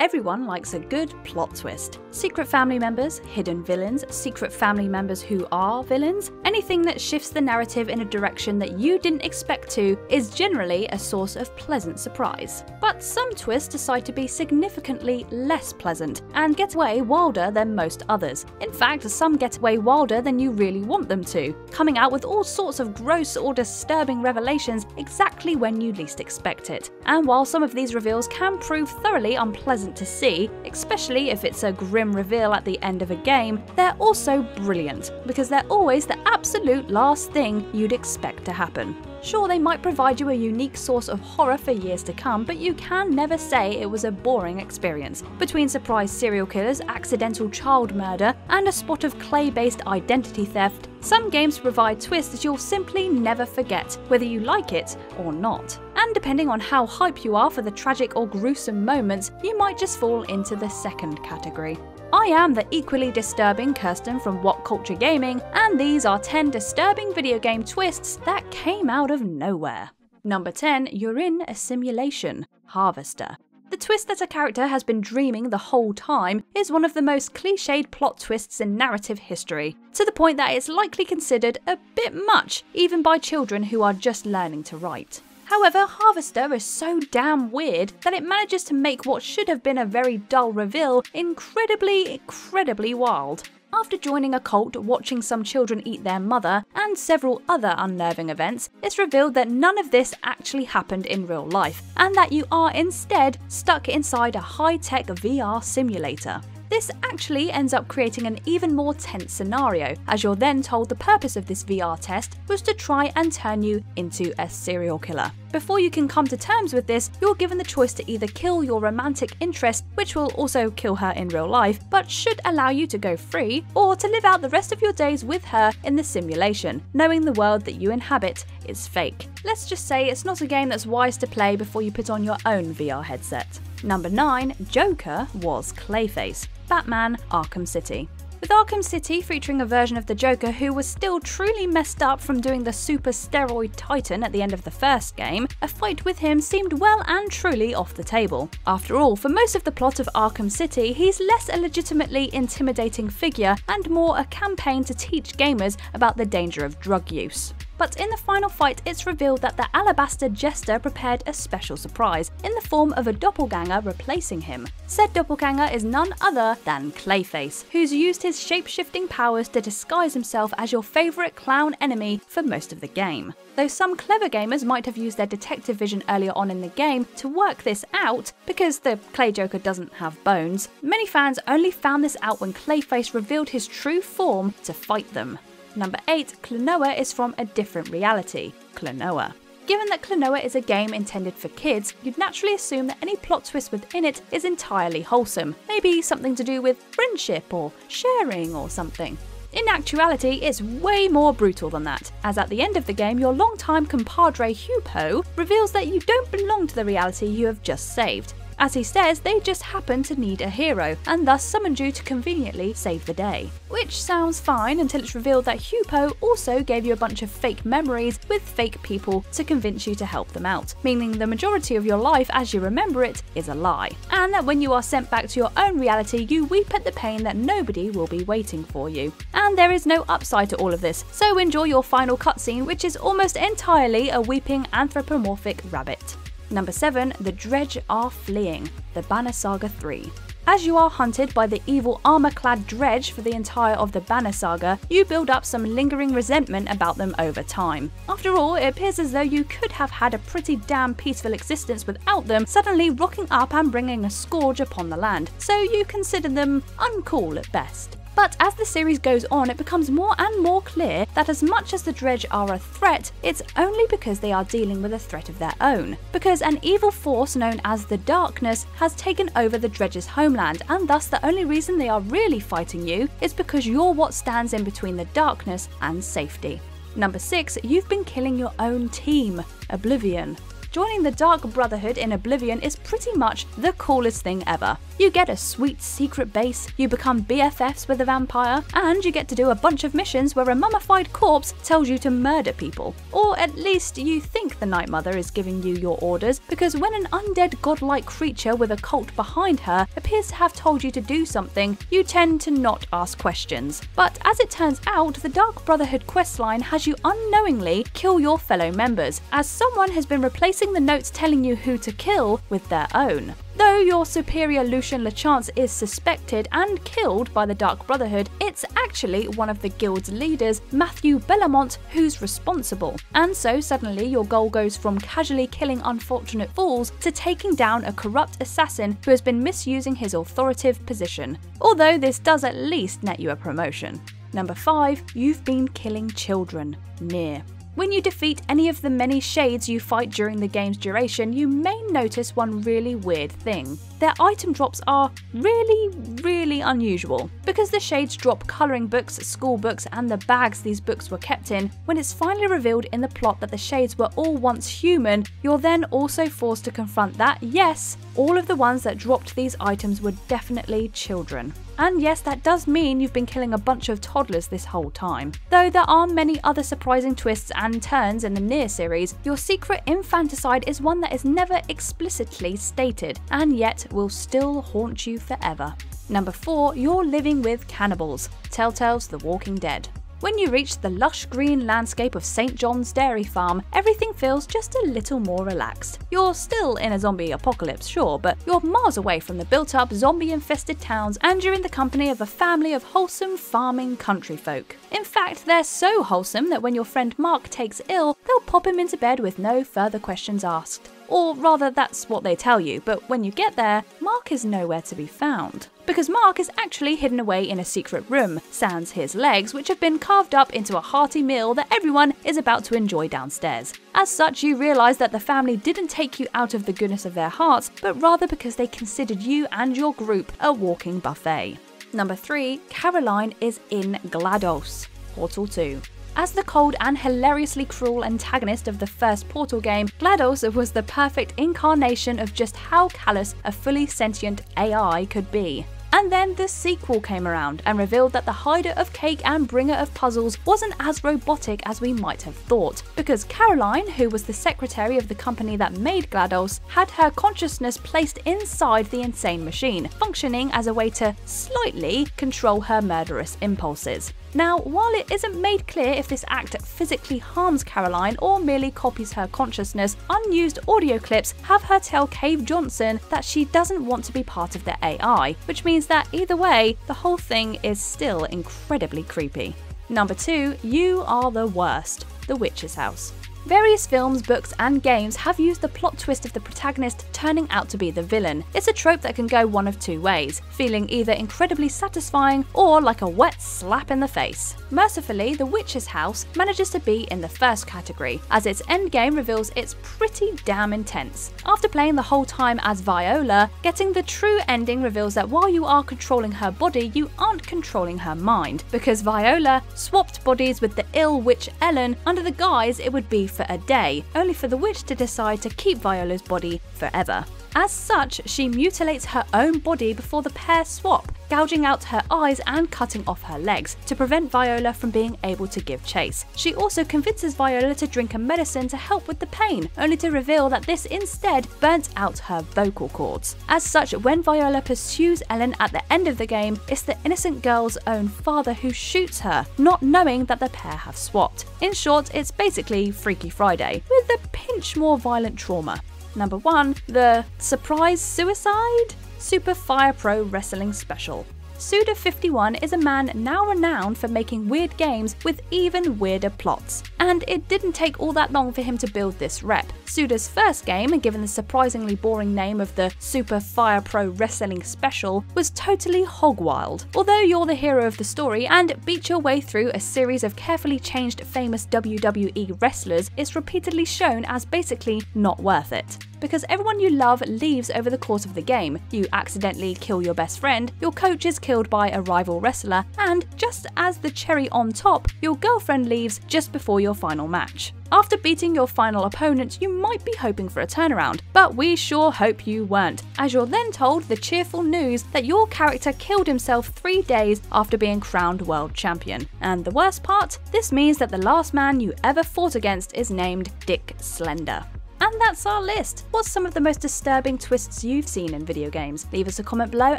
Everyone likes a good plot twist. Secret family members, hidden villains, secret family members who are villains, anything that shifts the narrative in a direction that you didn't expect to is generally a source of pleasant surprise. But some twists decide to be significantly less pleasant and get away wilder than most others. In fact, some get away wilder than you really want them to, coming out with all sorts of gross or disturbing revelations exactly when you least expect it. And while some of these reveals can prove thoroughly unpleasant to see, especially if it's a grim reveal at the end of a game, they're also brilliant, because they're always the absolute last thing you'd expect to happen. Sure, they might provide you a unique source of horror for years to come, but you can never say it was a boring experience. Between surprise serial killers, accidental child murder, and a spot of clay-based identity theft, some games provide twists you'll simply never forget, whether you like it or not. And depending on how hype you are for the tragic or gruesome moments, you might just fall into the second category. I am the equally disturbing Kirsten from WhatCulture Gaming, and these are 10 disturbing video game twists that came out of nowhere. Number 10, you're in a simulation. Harvester. The twist that a character has been dreaming the whole time is one of the most cliched plot twists in narrative history, to the point that it's likely considered a bit much, even by children who are just learning to write. However, Harvester is so damn weird that it manages to make what should have been a very dull reveal incredibly wild. After joining a cult, watching some children eat their mother, and several other unnerving events, it's revealed that none of this actually happened in real life, and that you are instead stuck inside a high-tech VR simulator. This actually ends up creating an even more tense scenario, as you're then told the purpose of this VR test was to try and turn you into a serial killer. Before you can come to terms with this, you're given the choice to either kill your romantic interest, which will also kill her in real life, but should allow you to go free, or to live out the rest of your days with her in the simulation, knowing the world that you inhabit is fake. Let's just say it's not a game that's wise to play before you put on your own VR headset. Number 9, Joker was Clayface. Batman Arkham City. With Arkham City featuring a version of the Joker who was still truly messed up from doing the super steroid Titan at the end of the first game, a fight with him seemed well and truly off the table. After all, for most of the plot of Arkham City, he's less a legitimately intimidating figure and more a campaign to teach gamers about the danger of drug use. But in the final fight, it's revealed that the Alabaster Jester prepared a special surprise in the form of a doppelganger replacing him. Said doppelganger is none other than Clayface, who's used his shape-shifting powers to disguise himself as your favourite clown enemy for most of the game. Though some clever gamers might have used their detective vision earlier on in the game to work this out, because the Clay Joker doesn't have bones, many fans only found this out when Clayface revealed his true form to fight them. Number 8, Klonoa is from a different reality, Klonoa. Given that Klonoa is a game intended for kids, you'd naturally assume that any plot twist within it is entirely wholesome, maybe something to do with friendship or sharing or something. In actuality, it's way more brutal than that, as at the end of the game your longtime compadre Hupo reveals that you don't belong to the reality you have just saved. As he says, they just happen to need a hero, and thus summoned you to conveniently save the day. Which sounds fine until it's revealed that Hupo also gave you a bunch of fake memories with fake people to convince you to help them out, meaning the majority of your life as you remember it is a lie. And that when you are sent back to your own reality, you weep at the pain that nobody will be waiting for you. And there is no upside to all of this, so enjoy your final cutscene, which is almost entirely a weeping anthropomorphic rabbit. Number 7, the Dredge are fleeing, the Banner Saga 3. As you are hunted by the evil armor-clad Dredge for the entire of the Banner Saga, you build up some lingering resentment about them over time. After all, it appears as though you could have had a pretty damn peaceful existence without them suddenly rocking up and bringing a scourge upon the land, so you consider them uncool at best. But as the series goes on, it becomes more and more clear that as much as the Dredge are a threat, it's only because they are dealing with a threat of their own. Because an evil force known as the Darkness has taken over the Dredge's homeland, and thus the only reason they are really fighting you is because you're what stands in between the darkness and safety. Number 6, you've been killing your own team, Oblivion. joining the Dark Brotherhood in Oblivion is pretty much the coolest thing ever. You get a sweet secret base, you become BFFs with a vampire, and you get to do a bunch of missions where a mummified corpse tells you to murder people. Or at least you think the Night Mother is giving you your orders, because when an undead godlike creature with a cult behind her appears to have told you to do something, you tend to not ask questions. But as it turns out, the Dark Brotherhood questline has you unknowingly kill your fellow members, as someone has been replacing the notes telling you who to kill with their own. Though your superior Lucian LeChance is suspected and killed by the Dark Brotherhood, it's actually one of the guild's leaders, Matthew Bellamont, who's responsible. And so suddenly your goal goes from casually killing unfortunate fools to taking down a corrupt assassin who has been misusing his authoritative position. Although this does at least net you a promotion. Number 5, you've been killing children. Near. When you defeat any of the many shades you fight during the game's duration, you may notice one really weird thing. Their item drops are really unusual. Because the shades drop colouring books, school books, and the bags these books were kept in, when it's finally revealed in the plot that the shades were all once human, you're then also forced to confront that, yes, all of the ones that dropped these items were definitely children. And yes, that does mean you've been killing a bunch of toddlers this whole time. Though there are many other surprising twists and turns in the Nier series, your secret infanticide is one that is never explicitly stated, and yet will still haunt you forever. Number 4, you're living with cannibals. Telltale's The Walking Dead. When you reach the lush green landscape of St. John's Dairy Farm, everything feels just a little more relaxed. You're still in a zombie apocalypse, sure, but you're miles away from the built-up zombie-infested towns, and you're in the company of a family of wholesome farming country folk. In fact, they're so wholesome that when your friend Mark takes ill, they'll pop him into bed with no further questions asked. Or rather, that's what they tell you, but when you get there, Mark is nowhere to be found. Because Mark is actually hidden away in a secret room, sans his legs, which have been carved up into a hearty meal that everyone is about to enjoy downstairs. As such, you realise that the family didn't take you out of the goodness of their hearts, but rather because they considered you and your group a walking buffet. Number 3, Caroline is in Glados. Portal 2. As the cold and hilariously cruel antagonist of the first Portal game, Glados was the perfect incarnation of just how callous a fully sentient AI could be. And then the sequel came around and revealed that the hider of cake and bringer of puzzles wasn't as robotic as we might have thought, because Caroline, who was the secretary of the company that made Glados, had her consciousness placed inside the insane machine, functioning as a way to slightly control her murderous impulses. Now, while it isn't made clear if this act physically harms Caroline or merely copies her consciousness, unused audio clips have her tell Cave Johnson that she doesn't want to be part of the AI, which means that either way, the whole thing is still incredibly creepy. Number 2, you are the worst. The Witch's House. Various films, books, and games have used the plot twist of the protagonist turning out to be the villain. It's a trope that can go one of two ways, feeling either incredibly satisfying or like a wet slap in the face. Mercifully, The Witch's House manages to be in the first category, as its endgame reveals it's pretty damn intense. After playing the whole time as Viola, getting the true ending reveals that while you are controlling her body, you aren't controlling her mind, because Viola swapped bodies with the ill witch Ellen under the guise it would be for a day, only for the witch to decide to keep Viola's body forever. As such, she mutilates her own body before the pair swap, gouging out her eyes and cutting off her legs to prevent Viola from being able to give chase. She also convinces Viola to drink a medicine to help with the pain, only to reveal that this instead burnt out her vocal cords. As such, when Viola pursues Ellen at the end of the game, it's the innocent girl's own father who shoots her, not knowing that the pair have swapped. In short, it's basically Freaky Friday, with a pinch more violent trauma. Number 1, the Surprise Suicide? Super Fire Pro Wrestling Special. Suda51 is a man now renowned for making weird games with even weirder plots, and it didn't take all that long for him to build this rep. Suda's first game, given the surprisingly boring name of the Super Fire Pro Wrestling Special, was totally hog-wild. Although you're the hero of the story and beat your way through a series of carefully changed famous WWE wrestlers, it's repeatedly shown as basically not worth it. because everyone you love leaves over the course of the game. You accidentally kill your best friend, your coach is killed by a rival wrestler, and just as the cherry on top, your girlfriend leaves just before your final match. After beating your final opponent, you might be hoping for a turnaround, but we sure hope you weren't, as you're then told the cheerful news that your character killed himself 3 days after being crowned world champion. And the worst part? This means that the last man you ever fought against is named Dick Slender. And that's our list. What's some of the most disturbing twists you've seen in video games? Leave us a comment below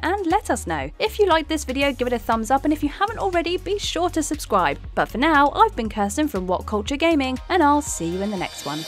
and let us know. If you liked this video, give it a thumbs up, and if you haven't already, be sure to subscribe. But for now, I've been Kirsten from WhatCulture Gaming, and I'll see you in the next one.